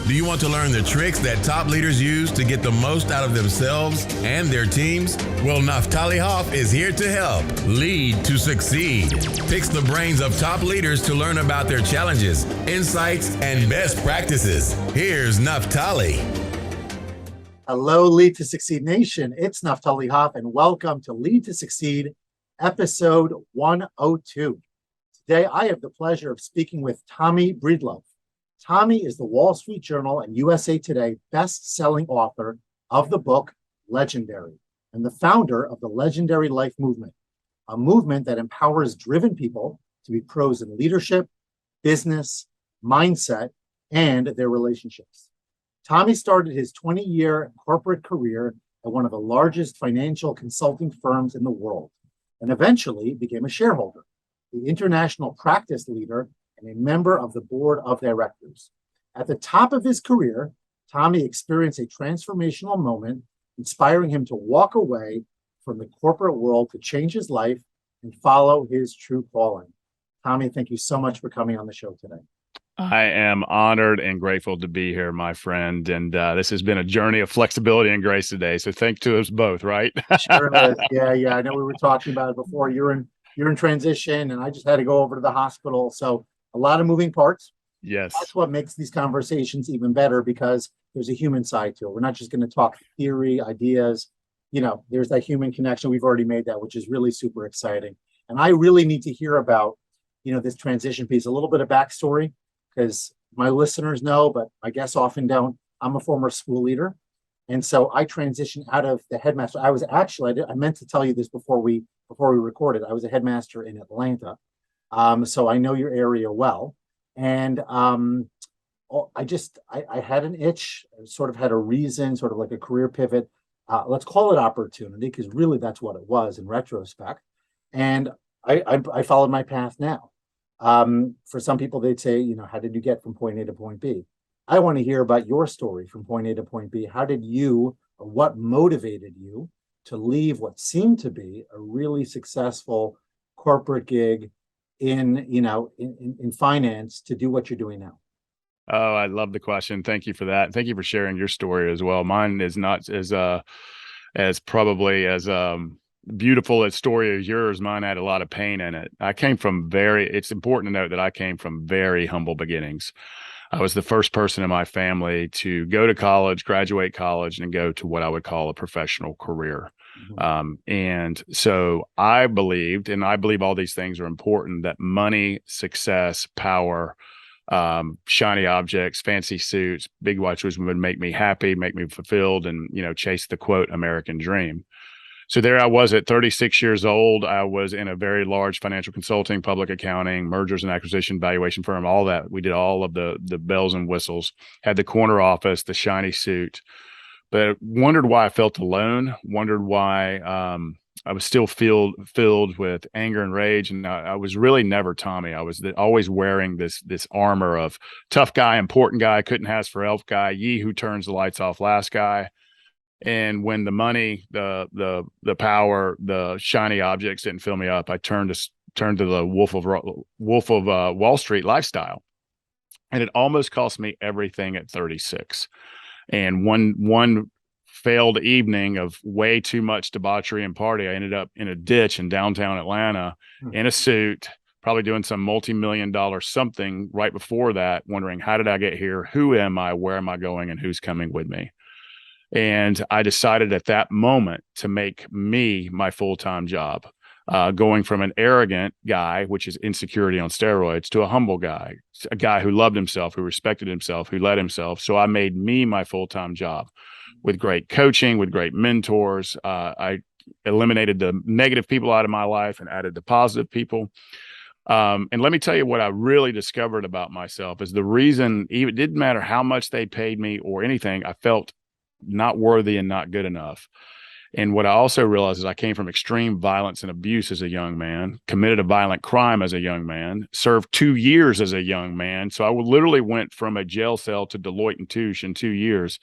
Do you want to learn the tricks that top leaders use to get the most out of themselves and their teams? Well, Naftali Hoff is here to help. Lead to succeed. Picks the brains of top leaders to learn about their challenges, insights, and best practices. Here's Naftali. Hello, Lead to Succeed Nation. It's Naftali Hoff, and welcome to Lead to Succeed, episode 102. Today, I have the pleasure of speaking with Tommy Breedlove. Tommy is the Wall Street Journal and USA Today best-selling author of the book Legendary and the founder of the Legendary Life Movement, a movement that empowers driven people to be pros in leadership, business, mindset, and their relationships. Tommy started his 20-year corporate career at one of the largest financial consulting firms in the world and eventually became a shareholder, the international practice leader, and a member of the board of directors. At the top of his career, Tommy experienced a transformational moment, inspiring him to walk away from the corporate world to change his life and follow his true calling. Tommy, thank you so much for coming on the show today. I am honored and grateful to be here, my friend. And this has been a journey of flexibility and grace today. So thank to us both, right? Sure is. Yeah. I know we were talking about it before. You're in transition, and I just had to go over to the hospital. So a lot of moving parts. Yes. That's what makes these conversations even better, because there's a human side to it. We're not just going to talk theory, ideas. There's that human connection. We've already made that, which is really super exciting. And I really need to hear about, this transition piece, a little bit of backstory, because my listeners know, but I guess often don't. I'm a former school leader. And so I transitioned out of the headmaster. I was actually, I meant to tell you this before we recorded. I was a headmaster in Atlanta. So I know your area well. And I had an itch, sort of had a reason, sort of like a career pivot. Let's call it opportunity, because really that's what it was in retrospect. And I followed my path now. For some people, they'd say, how did you get from point A to point B? I want to hear about your story from point A to point B. How did you, or what motivated you to leave what seemed to be a really successful corporate gig in finance to do what you're doing now? Oh, I love the question. Thank you for that. Thank you for sharing your story as well. Mine is not as probably as beautiful a story as yours. Mine had a lot of pain in it. It's important to note that I came from very humble beginnings. I was the first person in my family to go to college, graduate college, and go to what I would call a professional career. Mm-hmm. And so I believed, and I believe all these things are important, that money, success, power, shiny objects, fancy suits, big watches would make me happy, make me fulfilled, and, chase the quote American dream. So there I was at 36 years old. I was in a very large financial consulting, public accounting, mergers and acquisition, valuation firm, all that. We did all of the bells and whistles, had the corner office, the shiny suit, but wondered why I felt alone, wondered why I was still filled with anger and rage. And I was really never Tommy. I was always wearing this armor of tough guy, important guy, couldn't ask for help guy, ye who turns the lights off last guy. And when the money, the power, the shiny objects didn't fill me up, I turned to the Wolf of Wall Street lifestyle, and it almost cost me everything at 36. And one failed evening of way too much debauchery and party, I ended up in a ditch in downtown Atlanta in a suit, probably doing some multi-million-dollar something right before that, wondering, how did I get here? Who am I? Where am I going? And who's coming with me? And I decided at that moment to make me my full-time job, going from an arrogant guy, which is insecurity on steroids, to a humble guy, a guy who loved himself, who respected himself, who led himself. So I made me my full-time job with great coaching, with great mentors. I eliminated the negative people out of my life and added the positive people. And let me tell you what I really discovered about myself is the reason it didn't matter how much they paid me or anything, I felt not worthy and not good enough. And what I also realized is I came from extreme violence and abuse as a young man, committed a violent crime as a young man, served 2 years as a young man. So I literally went from a jail cell to Deloitte and Touche in 2 years.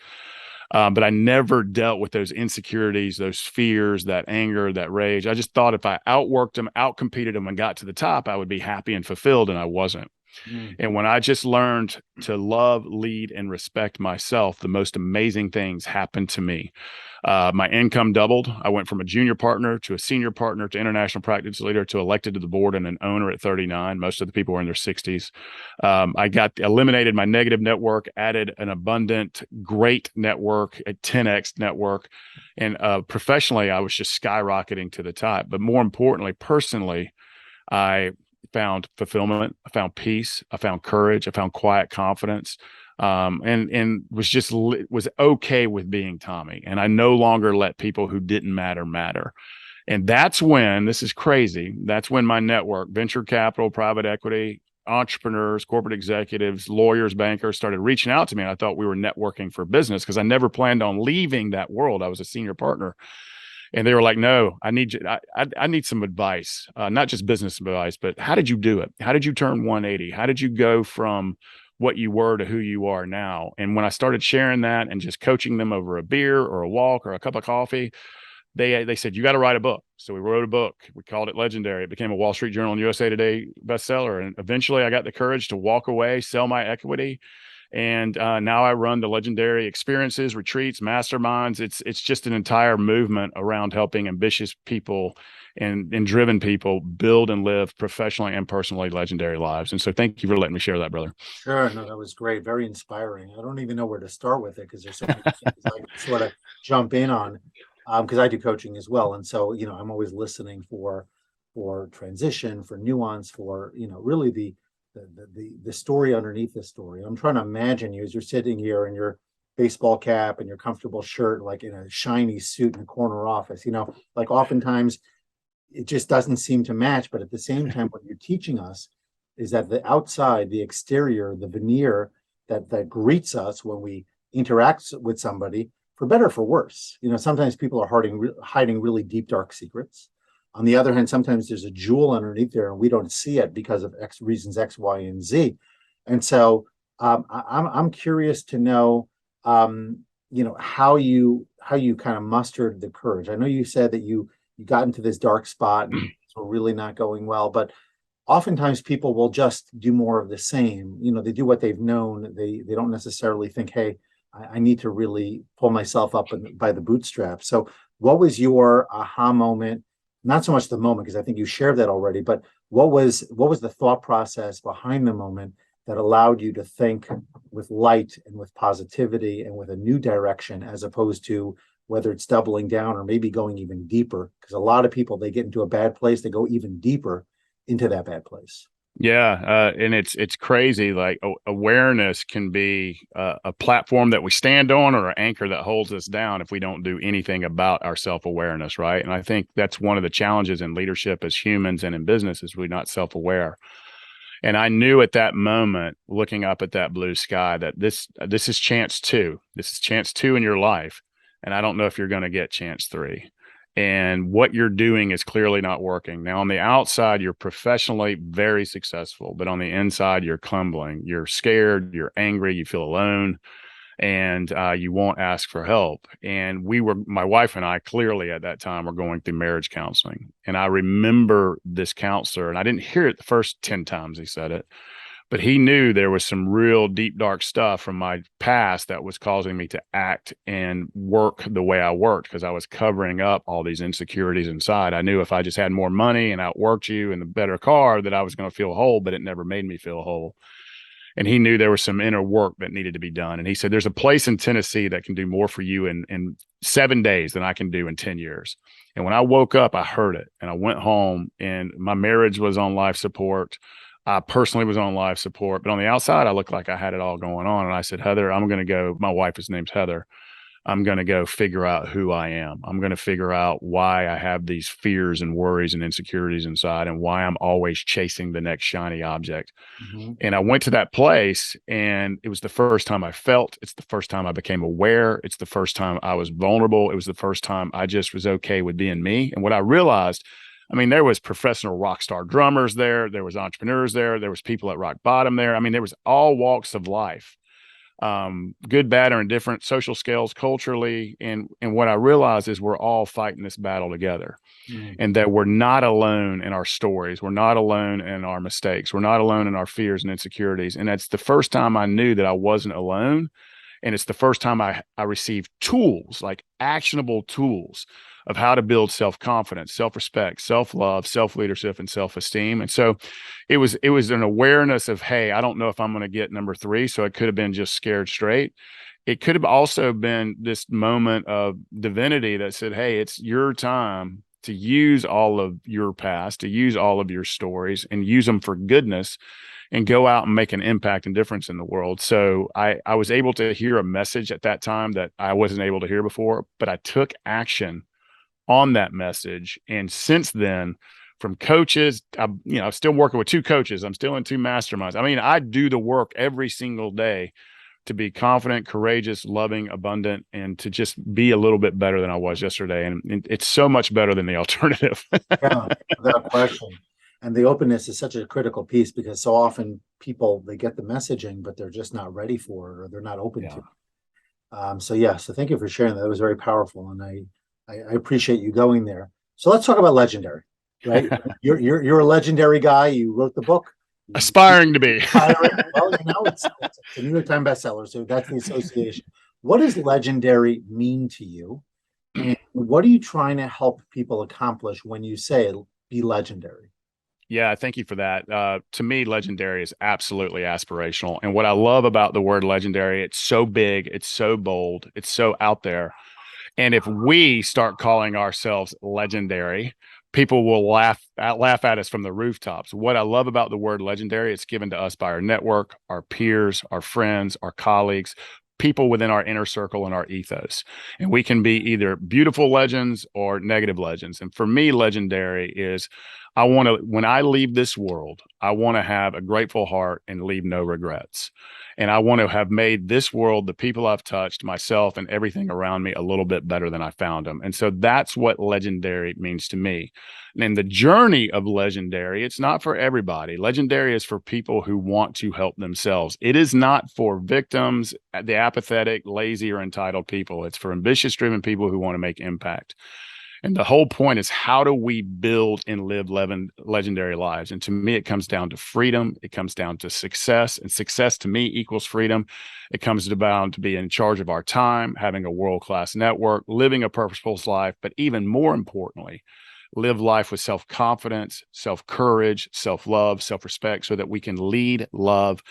But I never dealt with those insecurities, those fears, that anger, that rage. I just thought if I outworked them, outcompeted them, and got to the top, I would be happy and fulfilled, and I wasn't. Mm. And when I just learned to love, lead, and respect myself, the most amazing things happened to me. My income doubled. I went from a junior partner to a senior partner to international practice leader to elected to the board and an owner at 39. Most of the people were in their 60s. I got eliminated my negative network, added an abundant, great network, a 10x network. And professionally, I was just skyrocketing to the top. But more importantly, personally, I found fulfillment, I found peace, I found courage, I found quiet confidence, and was okay with being Tommy. And I no longer let people who didn't matter. And that's when, this is crazy, that's when my network, venture capital, private equity, entrepreneurs, corporate executives, lawyers, bankers started reaching out to me. And I thought we were networking for business because I never planned on leaving that world. I was a senior partner. And they were like, no, I need you. I need some advice, not just business advice, but how did you do it? How did you turn 180? How did you go from what you were to who you are now? And when I started sharing that and just coaching them over a beer or a walk or a cup of coffee, they said, you got to write a book. So we wrote a book. We called it Legendary. It became a Wall Street Journal and USA Today bestseller. And eventually I got the courage to walk away, sell my equity. And now I run the Legendary experiences, retreats, masterminds. It's just an entire movement around helping ambitious people and driven people build and live professionally and personally legendary lives. And so thank you for letting me share that, brother. Sure. No, that was great. Very inspiring. I don't even know where to start with it because there's so many things I can sort of jump in on, because I do coaching as well. And so, I'm always listening for transition, for nuance, for, really the story underneath the story. I'm trying to imagine you as you're sitting here in your baseball cap and your comfortable shirt, like in a shiny suit in a corner office, like oftentimes it just doesn't seem to match. But at the same time, what you're teaching us is that the outside, the exterior, the veneer that greets us when we interact with somebody, for better or for worse. Sometimes people are hiding really deep, dark secrets. On the other hand, sometimes there's a jewel underneath there and we don't see it because of X reasons, X, Y, and Z. And so I'm curious to know, how you kind of mustered the courage. I know you said that you got into this dark spot and things were really not going well, but oftentimes people will just do more of the same. They do what they've known. They don't necessarily think, hey, I need to really pull myself up by the bootstraps. So what was your aha moment? Not so much the moment, because I think you shared that already, but what was the thought process behind the moment that allowed you to think with light and with positivity and with a new direction, as opposed to whether it's doubling down or maybe going even deeper? Because a lot of people, they get into a bad place, they go even deeper into that bad place. Yeah, and it's crazy. Like awareness can be a platform that we stand on or an anchor that holds us down if we don't do anything about our self-awareness, right? And I think that's one of the challenges in leadership as humans and in business is we're not self-aware. And I knew at that moment, looking up at that blue sky, that this is chance two. This is chance two in your life, and I don't know if you're going to get chance three. And what you're doing is clearly not working. Now, on the outside, you're professionally very successful, but on the inside, you're crumbling. You're scared, you're angry, you feel alone, and you won't ask for help. And my wife and I, clearly at that time, were going through marriage counseling. And I remember this counselor, and I didn't hear it the first 10 times he said it, but he knew there was some real deep, dark stuff from my past that was causing me to act and work the way I worked because I was covering up all these insecurities inside. I knew if I just had more money and outworked you in the better car that I was going to feel whole, but it never made me feel whole. And he knew there was some inner work that needed to be done. And he said, there's a place in Tennessee that can do more for you in 7 days than I can do in 10 years. And when I woke up, I heard it. And I went home and my marriage was on life support. I personally was on life support, but on the outside, I looked like I had it all going on. And I said, Heather, I'm going to go. My wife, his name's Heather. I'm going to go figure out who I am. I'm going to figure out why I have these fears and worries and insecurities inside and why I'm always chasing the next shiny object. Mm-hmm. And I went to that place and it was the first time I felt. It's the first time I became aware. It's the first time I was vulnerable. It was the first time I just was okay with being me. And what I realized, there was professional rock star drummers there. There was entrepreneurs there. There was people at rock bottom there. There was all walks of life. good, bad, or indifferent social scales culturally. And what I realize is we're all fighting this battle together, and that we're not alone in our stories. We're not alone in our mistakes. We're not alone in our fears and insecurities. And that's the first time I knew that I wasn't alone. And it's the first time I received tools, like actionable tools of how to build self-confidence, self-respect, self-love, self-leadership, and self-esteem. And so it was an awareness of, hey, I don't know if I'm going to get number 3. So it could have been just scared straight. It could have also been this moment of divinity that said, hey, it's your time to use all of your past, to use all of your stories and use them for goodness, and go out and make an impact and difference in the world. So I was able to hear a message at that time that I wasn't able to hear before, but I took action on that message. And since then, from coaches, I'm still working with 2 coaches. I'm still in 2 masterminds. I mean, I do the work every single day to be confident, courageous, loving, abundant, and to just be a little bit better than I was yesterday. And it's so much better than the alternative. Yeah, without question. And the openness is such a critical piece, because so often people, they get the messaging, but they're just not ready for it, or they're not open to it. So thank you for sharing that. That was very powerful. And I appreciate you going there. So let's talk about legendary, right? You're a legendary guy. You wrote the book. Aspiring to be. Well, it's a New York Times bestseller, so that's the association. What does legendary mean to you? And what are you trying to help people accomplish when you say be legendary? Yeah, thank you for that. To me, legendary is absolutely aspirational. And what I love about the word legendary, it's so big, it's so bold, it's so out there. And if we start calling ourselves legendary, people will laugh at us from the rooftops. What I love about the word legendary, it's given to us by our network, our peers, our friends, our colleagues, people within our inner circle and our ethos. And we can be either beautiful legends or negative legends. And for me, legendary is when I leave this world, I want to have a grateful heart and leave no regrets. And I want to have made this world, the people I've touched, myself, and everything around me a little bit better than I found them. And so that's what legendary means to me. And the journey of legendary, it's not for everybody. Legendary is for people who want to help themselves. It is not for victims, the apathetic, lazy, or entitled people. It's for ambitious, driven people who want to make impact. And the whole point is, how do we build and live legendary lives? And to me, it comes down to freedom. It comes down to success. And success to me equals freedom. It comes down to being in charge of our time, having a world-class network, living a purposeful life, but even more importantly, live life with self-confidence, self-courage, self-love, self-respect, so that we can lead, love,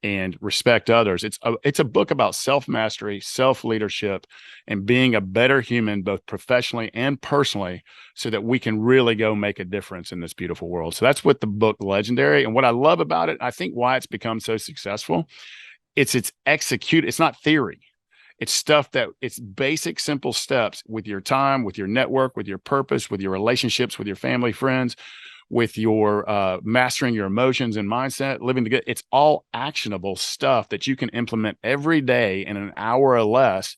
and respect others. It's a book about self-mastery, self-leadership, and being a better human, both professionally and personally, so that we can really go make a difference in this beautiful world. So that's what the book Legendary. And what I love about it, I think why it's become so successful, it's execute. It's not theory. It's stuff that it's basic, simple steps with your time, with your network, with your purpose, with your relationships, with your family, friends, with your mastering your emotions and mindset, living together. It's all actionable stuff that you can implement every day in an hour or less,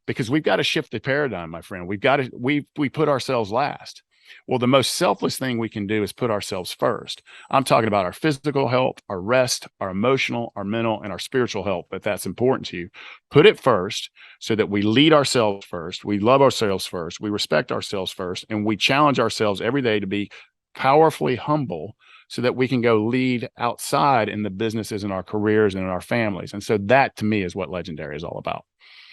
because we've got to shift the paradigm, my friend. We put ourselves last. Well, the most selfless thing we can do is put ourselves first. I'm talking about our physical health, our rest, our emotional, our mental, and our spiritual health, if that's important to you. Put it first so that we lead ourselves first. We love ourselves first. We respect ourselves first. And we challenge ourselves every day to be powerfully humble, so that we can go lead outside in the businesses and our careers and in our families. And so that, to me, is what legendary is all about.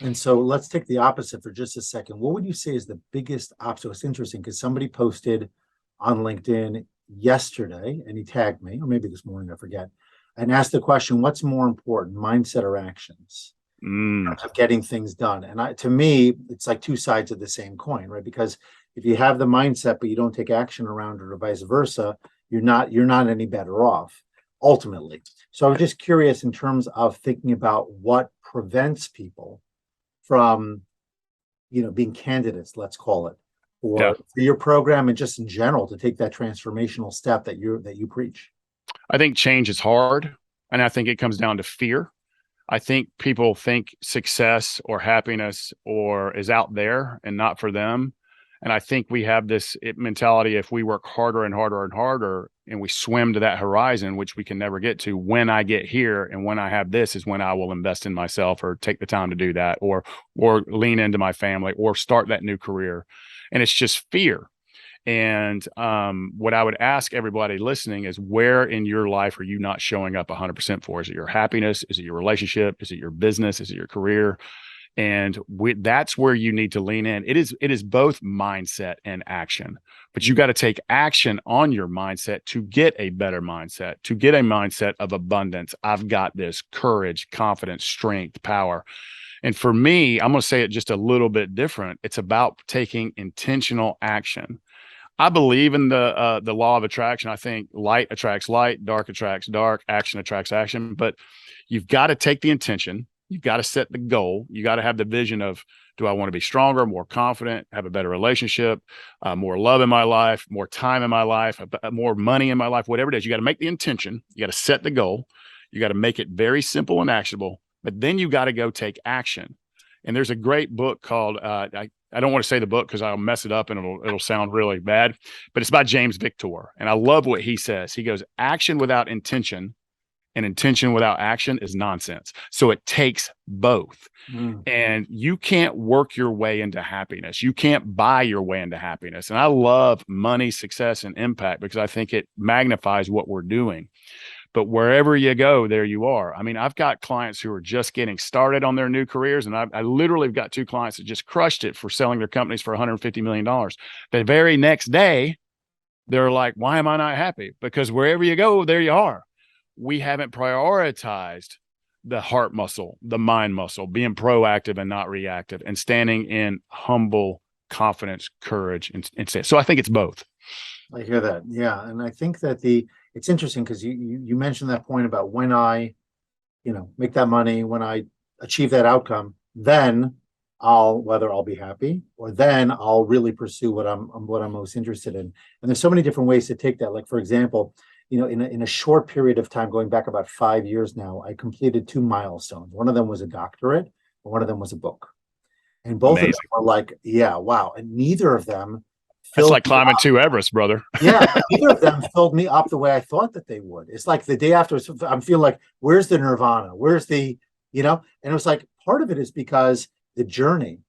And so let's take the opposite for just a second. What would you say is the biggest obstacle? It's interesting because somebody posted on LinkedIn yesterday, and he tagged me, or maybe this morning, I forget, and asked the question, what's more important, mindset or actions? In terms of getting things done. And to me, it's like two sides of the same coin, right? Because if you have the mindset, but you don't take action around it, or vice versa, you're not any better off ultimately. So I was just curious in terms of thinking about what prevents people from, being candidates, let's call it, for your program, and just in general to take that transformational step that you preach. I think change is hard, and I think it comes down to fear. I think people think success or happiness is out there and not for them. And I think we have this mentality, if we work harder and harder and harder, and we swim to that horizon, which we can never get to. When I get here and when I have this is when I will invest in myself, or take the time to do that, or lean into my family, or start that new career. And it's just fear. And what I would ask everybody listening is, where in your life are you not showing up 100% for? Is it your happiness? Is it your relationship? Is it your business? Is it your career? And that's where you need to lean in. It is both mindset and action, but you got to take action on your mindset to get a better mindset, to get a mindset of abundance. I've got this: courage, confidence, strength, power. And for me, I'm going to say it just a little bit different. It's about taking intentional action. I believe in the law of attraction. I think light attracts light, dark attracts dark, action attracts action. But you've got to take the intention. You've got to set the goal. You got to have the vision of, do I want to be stronger, more confident, have a better relationship, more love in my life, more time in my life, more money in my life, whatever it is. You got to make the intention. You got to set the goal. You got to make it very simple and actionable. But then you got to go take action. And there's a great book called, I don't want to say the book because I'll mess it up and it'll sound really bad, but it's by James Victor. And I love what he says. He goes, action without intention and intention without action is nonsense. So it takes both. And you can't work your way into happiness. You can't buy your way into happiness. And I love money, success, and impact because I think it magnifies what we're doing. But wherever you go, there you are. I mean, I've got clients who are just getting started on their new careers. And I literally have got 2 clients that just crushed it for selling their companies for $150 million. The very next day, they're like, why am I not happy? Because wherever you go, there you are. We haven't prioritized the heart muscle, the mind muscle, being proactive and not reactive, and standing in humble confidence, courage, and so I think it's both. I hear that. Yeah. And I think that it's interesting because you mentioned that point about when I, make that money, when I achieve that outcome, then whether I'll be happy, or then I'll really pursue what I'm most interested in. And there's so many different ways to take that. Like, for example, in a short period of time, going back about 5 years now, I completed 2 milestones. One of them was a doctorate, and one of them was a book. And both Amazing. of them were like, yeah, wow. And neither of them That's like climbing 2 Everest, brother. Yeah, neither of them filled me up the way I thought that they would. It's like the day after, I'm feeling like, where's the nirvana? Where's the, and it was like, part of it is because the journey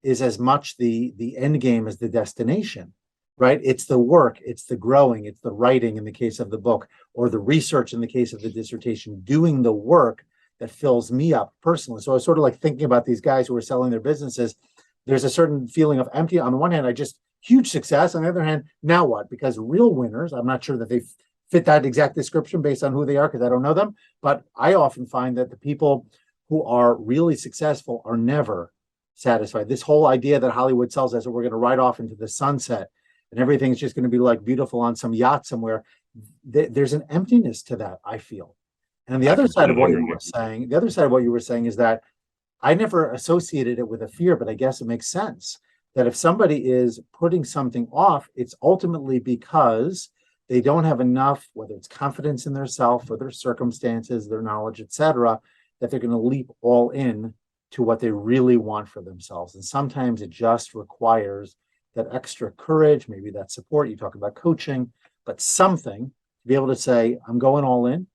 is as much the end game as the destination, right? It's the work, it's the growing, it's the writing in the case of the book, or the research in the case of the dissertation, doing the work that fills me up personally. So I was sort of like thinking about these guys who are selling their businesses. There's a certain feeling of empty. On the one hand, huge success. On the other hand, now what? Because real winners, I'm not sure that they fit that exact description based on who they are, because I don't know them. But I often find that the people who are really successful are never satisfied. This whole idea that Hollywood sells us that we're going to ride off into the sunset and everything's just going to be like beautiful on some yacht somewhere. There's an emptiness to that, I feel. And the other side of what you were saying is that I never associated it with a fear, but I guess it makes sense that if somebody is putting something off, it's ultimately because they don't have enough, whether it's confidence in their self or their circumstances, their knowledge, etc., that they're going to leap all in to what they really want for themselves. And sometimes it just requires that extra courage, maybe that support. You talk about coaching, but something to be able to say, I'm going all in.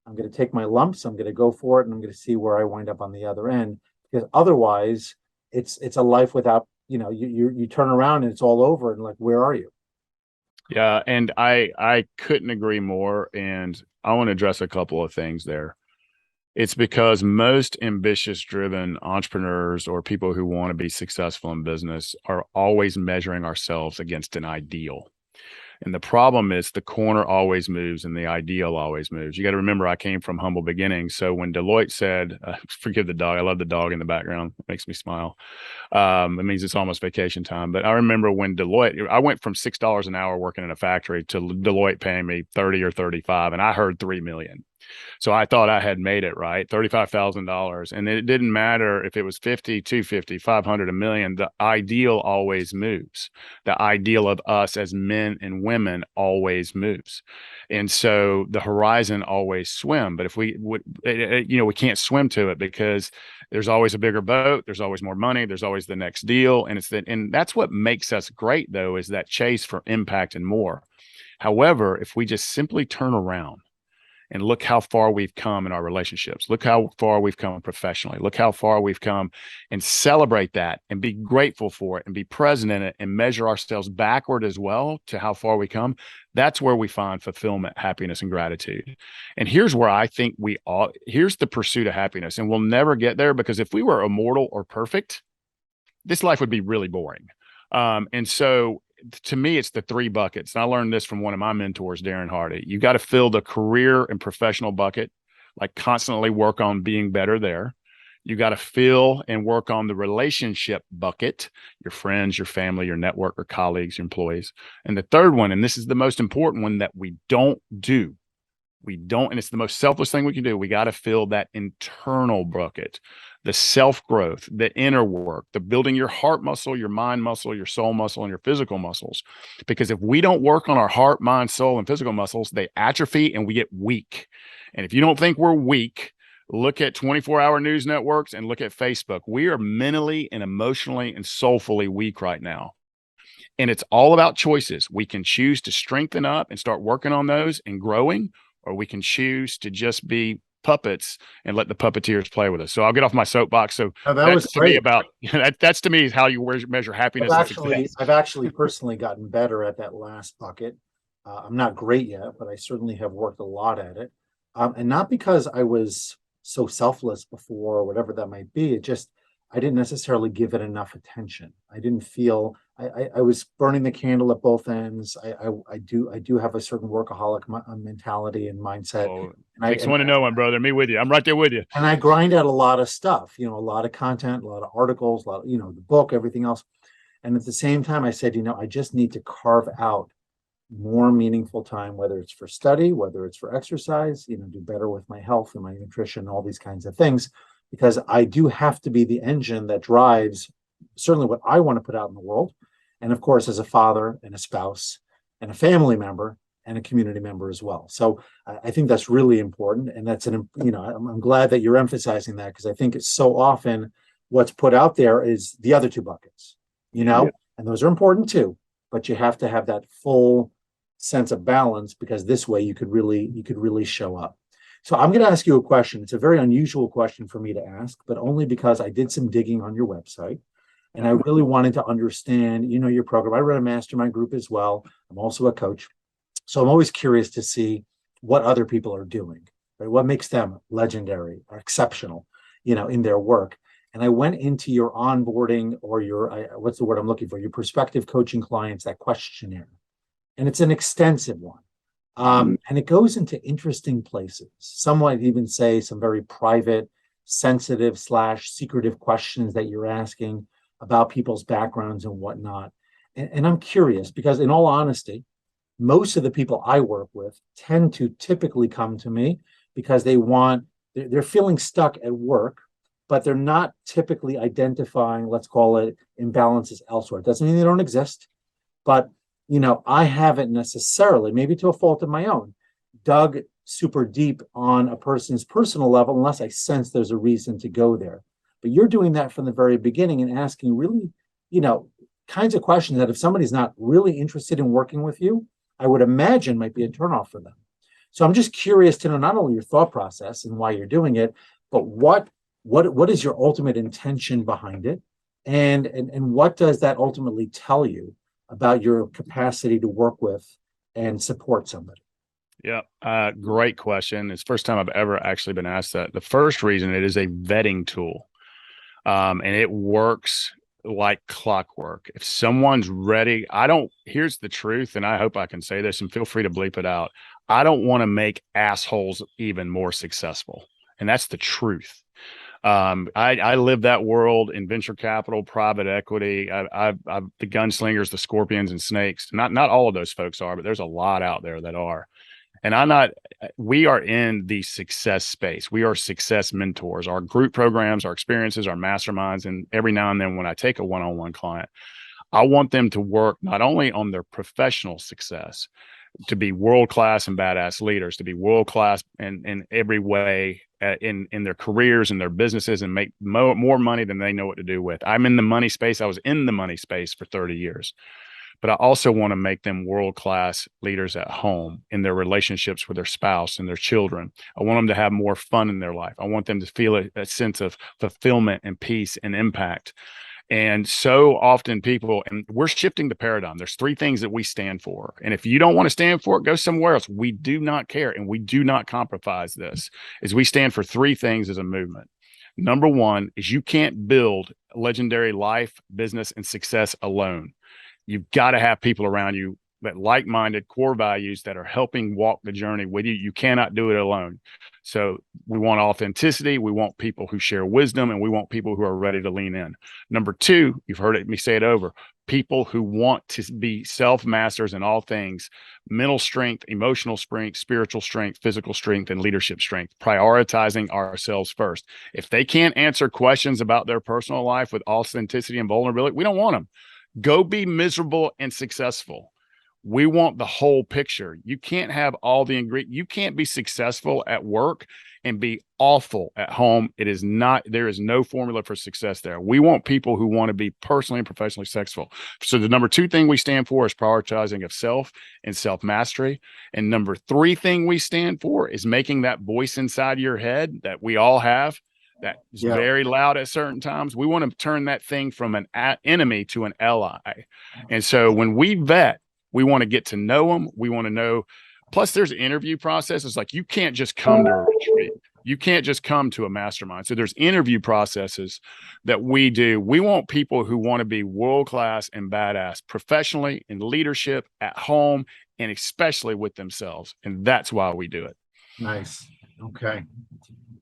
I'm going to take my lumps. I'm going to go for it. And I'm going to see where I wind up on the other end. Because otherwise, it's a life without, you turn around and it's all over. And like, where are you? Yeah. And I couldn't agree more. And I want to address a couple of things there. It's because most ambitious driven entrepreneurs or people who want to be successful in business are always measuring ourselves against an ideal. And the problem is the corner always moves and the ideal always moves. You got to remember, I came from humble beginnings. So when Deloitte said, forgive the dog, I love the dog in the background. It makes me smile. It means it's almost vacation time. But I remember when Deloitte, I went from $6 an hour working in a factory to Deloitte paying me 30 or 35, and I heard 3 million. So I thought I had made it, right? $35,000. And it didn't matter if it was 50, 250, 500, a million. The ideal always moves. The ideal of us as men and women always moves. And so the horizon always swim. But if we can't swim to it because there's always a bigger boat. There's always more money. There's always the next deal. And that's what makes us great, though, is that chase for impact and more. However, if we just simply turn around and look how far we've come in our relationships, look how far we've come professionally, look how far we've come, and celebrate that and be grateful for it and be present in it and measure ourselves backward as well to how far we come, that's where we find fulfillment, happiness, and gratitude. And here's where I think here's the pursuit of happiness. And we'll never get there, because if we were immortal or perfect, this life would be really boring. And so to me, it's the three buckets. And I learned this from one of my mentors, Darren Hardy. You got to fill the career and professional bucket, like constantly work on being better there. You got to fill and work on the relationship bucket, your friends, your family, your network, or colleagues, your employees. And the third one, and this is the most important one that we don't do, and it's the most selfless thing we can do. We got to fill that internal bucket, the self-growth, the inner work, the building your heart muscle, your mind muscle, your soul muscle, and your physical muscles. Because if we don't work on our heart, mind, soul, and physical muscles, they atrophy and we get weak. And if you don't think we're weak, look at 24-hour news networks and look at Facebook. We are mentally and emotionally and soulfully weak right now. And it's all about choices. We can choose to strengthen up and start working on those and growing, or we can choose to just be puppets and let the puppeteers play with us. So I'll get off my soapbox. So that was to me great. about that's to me how you measure happiness. I've actually personally gotten better at that last bucket. I'm not great yet, but I certainly have worked a lot at it. And not because I was so selfless before or whatever that might be. It just, I didn't necessarily give it enough attention. I didn't feel I was burning the candle at both ends. I do have a certain workaholic mentality and mindset. Oh, and takes one to know one, brother. Me with you. I'm right there with you. And I grind out a lot of stuff, a lot of content, a lot of articles, a lot of, the book, everything else. And at the same time, I said, I just need to carve out more meaningful time, whether it's for study, whether it's for exercise, do better with my health and my nutrition, all these kinds of things, because I do have to be the engine that drives certainly what I want to put out in the world. And of course, as a father and a spouse and a family member and a community member as well. So I think that's really important. And that's I'm glad that you're emphasizing that, because I think it's so often what's put out there is the other two buckets, and those are important too, but you have to have that full sense of balance, because this way you could really show up. So I'm going to ask you a question. It's a very unusual question for me to ask, but only because I did some digging on your website. And I really wanted to understand, your program. I run a mastermind group as well. I'm also a coach. So I'm always curious to see what other people are doing, right? What makes them legendary or exceptional, in their work. And I went into your onboarding, or what's the word I'm looking for? Your prospective coaching clients, that questionnaire. And it's an extensive one. And it goes into interesting places. Some might even say some very private, sensitive / secretive questions that you're asking about people's backgrounds and whatnot. And I'm curious, because in all honesty, most of the people I work with tend to typically come to me because they're feeling stuck at work, but they're not typically identifying, let's call it, imbalances elsewhere. It doesn't mean they don't exist, but I haven't necessarily, maybe to a fault of my own, dug super deep on a person's personal level unless I sense there's a reason to go there. But you're doing that from the very beginning and asking really, kinds of questions that if somebody's not really interested in working with you, I would imagine might be a turnoff for them. So I'm just curious to know not only your thought process and why you're doing it, but what is your ultimate intention behind it, and what does that ultimately tell you about your capacity to work with and support somebody? Yeah, great question. It's the first time I've ever actually been asked that. The first reason, it is a vetting tool, and it works like clockwork. If someone's ready, here's the truth, and I hope I can say this, and feel free to bleep it out. I don't want to make assholes even more successful. And that's the truth. I live that world in venture capital, private equity. I've the gunslingers, the scorpions and snakes. Not all of those folks are, but there's a lot out there that are. And we are in the success space. We are success mentors. Our group programs, our experiences, our masterminds, and every now and then when I take a one-on-one client, I want them to work not only on their professional success, to be world-class and badass leaders, to be world-class in every way in their careers and their businesses, and make more money than they know what to do with. I'm in the money space. I was in the money space for 30 years. but I also want to make them world-class leaders at home in their relationships with their spouse and their children. I want them to have more fun in their life. I want them to feel a sense of fulfillment and peace and impact. And so often people, and we're shifting the paradigm. There's three things that we stand for. And if you don't want to stand for it, go somewhere else. We do not care. And we do not compromise this, is we stand for three things as a movement. Number one is you can't build legendary life, business, and success alone. You've got to have people around you that like-minded core values that are helping walk the journey with you. You cannot do it alone. So we want authenticity. We want people who share wisdom, and we want people who are ready to lean in. Number two, you've heard me say it over, people who want to be self-masters in all things: mental strength, emotional strength, spiritual strength, physical strength, and leadership strength, prioritizing ourselves first. If they can't answer questions about their personal life with authenticity and vulnerability, we don't want them. Go be miserable and successful. We want the whole picture. You can't have all the ingredients. You can't be successful at work and be awful at home. It is not, there is no formula for success there. We want people who want to be personally and professionally successful. So the number two thing we stand for is prioritizing of self and self-mastery. And number three thing we stand for is making that voice inside your head that we all have, that is very loud at certain times. We want to turn that thing from an enemy to an ally. And so when we vet, we want to get to know them. We want to know. Plus, there's interview processes. Like, you can't just come to a retreat. You can't just come to a mastermind. So there's interview processes that we do. We want people who want to be world-class and badass professionally, in leadership, at home, and especially with themselves. And that's why we do it. Nice. Okay.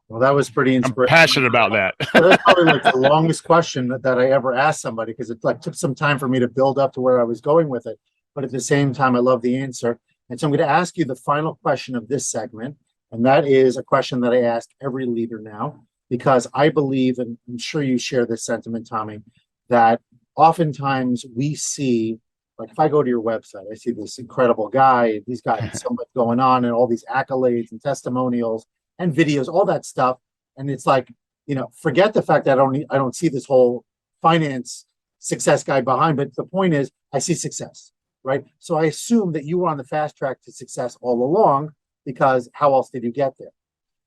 Well, that was pretty inspirational. I'm passionate about that. That's probably like the longest question that I ever asked somebody, because it like took some time for me to build up to where I was going with it. But at the same time, I love the answer. And so I'm going to ask you the final question of this segment. And that is a question that I ask every leader now, because I believe, and I'm sure you share this sentiment, Tommy, that oftentimes we see, like if I go to your website, I see this incredible guy, he's got so much going on and all these accolades and testimonials and videos, all that stuff. And it's like, you know, forget the fact that I don't see this whole finance success guy behind, but the point is I see success. Right. So I assume that you were on the fast track to success all along, because how else did you get there?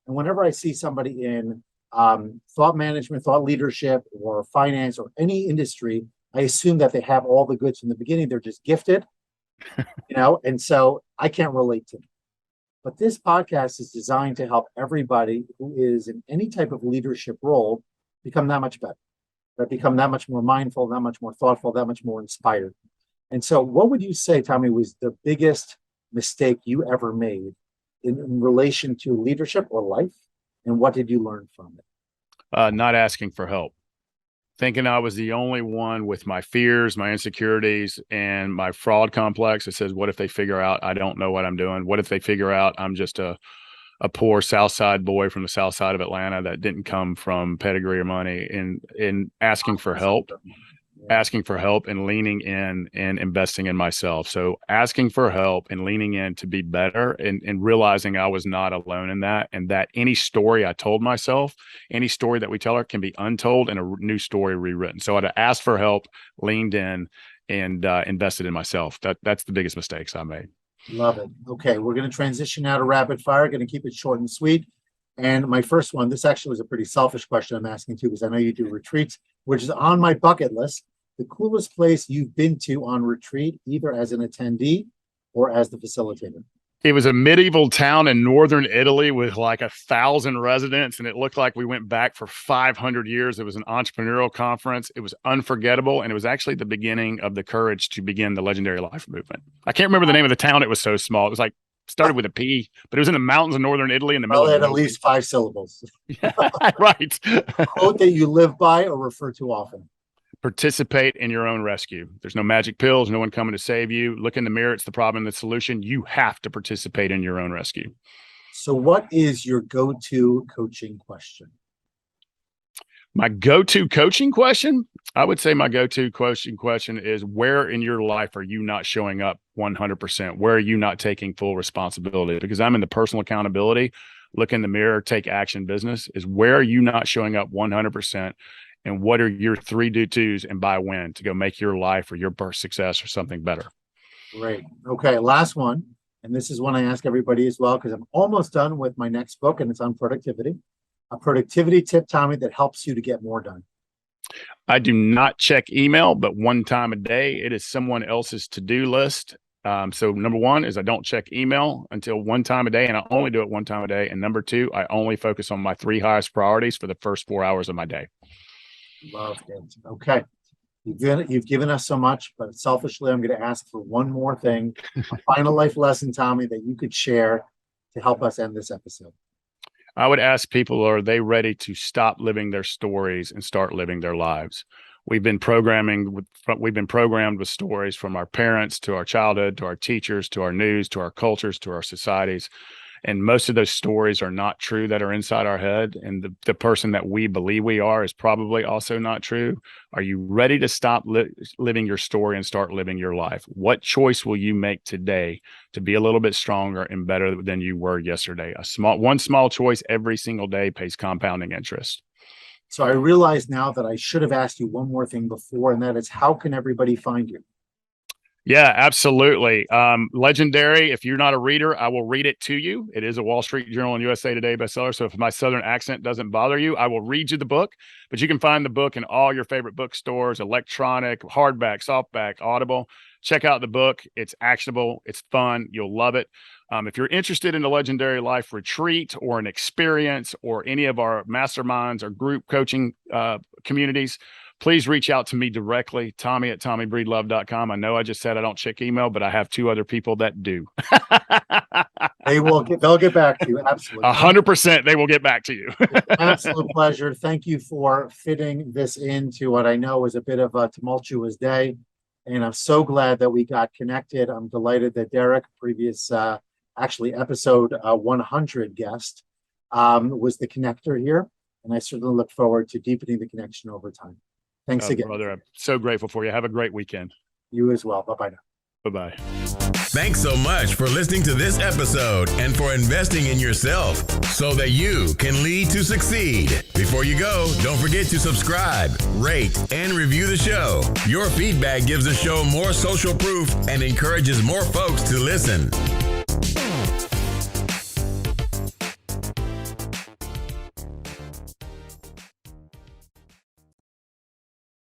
And whenever I see somebody in thought management, thought leadership, or finance, or any industry, I assume that they have all the goods from the beginning. They're just gifted, you know, and so I can't relate to them. But this podcast is designed to help everybody who is in any type of leadership role become that much better, right? Become that much more mindful, that much more thoughtful, that much more inspired. And so what would you say, Tommy, was the biggest mistake you ever made in relation to leadership or life? And what did you learn from it? Not asking for help. Thinking I was the only one with my fears, my insecurities, and my fraud complex that says, what if they figure out I don't know what I'm doing? What if they figure out I'm just a poor South Side boy from the South Side of Atlanta that didn't come from pedigree or money? And asking for help. Asking for help and leaning in and investing in myself. So asking for help and leaning in to be better, and realizing I was not alone in that, and that any story I told myself, any story that we tell her, can be untold and a new story rewritten. So I'd asked for help, leaned in, and invested in myself. That's the biggest mistakes I made. Love it. Okay, we're going to transition now to rapid fire. Going to keep it short and sweet. And my first one, this actually was a pretty selfish question I'm asking too, because I know you do retreats, which is on my bucket list. The coolest place you've been to on retreat, either as an attendee or as the facilitator? It was a medieval town in northern Italy with like 1,000 residents, and it looked like we went back for 500 years. It was an entrepreneurial conference. It was unforgettable, and it was actually the beginning of the courage to begin the legendary life movement. I can't remember the name of the town. It was so small. It was like started with a P, but it was in the mountains of northern Italy in the middle of it had at least 5 syllables. Yeah, right. Quote that you live by or refer to often? Participate in your own rescue. There's no magic pills, no one coming to save you. Look in the mirror. It's the problem, the solution. You have to participate in your own rescue. So what is your go-to coaching question? My go-to coaching question? I would say my go-to coaching question is, where in your life are you not showing up 100%? Where are you not taking full responsibility? Because I'm in the personal accountability, look in the mirror, take action business, is where are you not showing up 100%? and what are your 3 do-tos and by when to go make your life or your birth success or something better. Great. Okay, last one. And this is one I ask everybody as well, because I'm almost done with my next book, and it's on productivity. A productivity tip, Tommy, that helps you to get more done. I do not check email, but one time a day. It is someone else's to-do list. So number one is I don't check email until one time a day, and I only do it one time a day. And number two, I only focus on my 3 highest priorities for the first 4 hours of my day. Love it. Okay. You've given us so much, but selfishly, I'm going to ask for one more thing, a final life lesson, Tommy, that you could share to help us end this episode. I would ask people, are they ready to stop living their stories and start living their lives? We've been programmed with stories from our parents to our childhood, to our teachers, to our news, to our cultures, to our societies. And most of those stories are not true that are inside our head. And the person that we believe we are is probably also not true. Are you ready to stop living your story and start living your life? What choice will you make today to be a little bit stronger and better than you were yesterday? One small choice every single day pays compounding interest. So I realize now that I should have asked you one more thing before, and that is, how can everybody find you? Yeah, absolutely. Legendary. If you're not a reader, I will read it to you. It is a Wall Street Journal and USA Today bestseller. So if my Southern accent doesn't bother you, I will read you the book. But you can find the book in all your favorite bookstores, electronic, hardback, softback, Audible. Check out the book. It's actionable. It's fun. You'll love it. If you're interested in a Legendary Life retreat or an experience or any of our masterminds or group coaching communities, please reach out to me directly, Tommy at TommyBreedlove.com. I know I just said I don't check email, but I have 2 other people that do. They'll get back to you. Absolutely. 100% they will get back to you. Absolute pleasure. Thank you for fitting this into what I know is a bit of a tumultuous day. And I'm so glad that we got connected. I'm delighted that Derek, previous, episode 100 guest, was the connector here. And I certainly look forward to deepening the connection over time. Thanks again. Brother, I'm so grateful for you. Have a great weekend. You as well. Bye-bye now. Bye-bye. Thanks so much for listening to this episode and for investing in yourself so that you can lead to succeed. Before you go, don't forget to subscribe, rate, and review the show. Your feedback gives the show more social proof and encourages more folks to listen.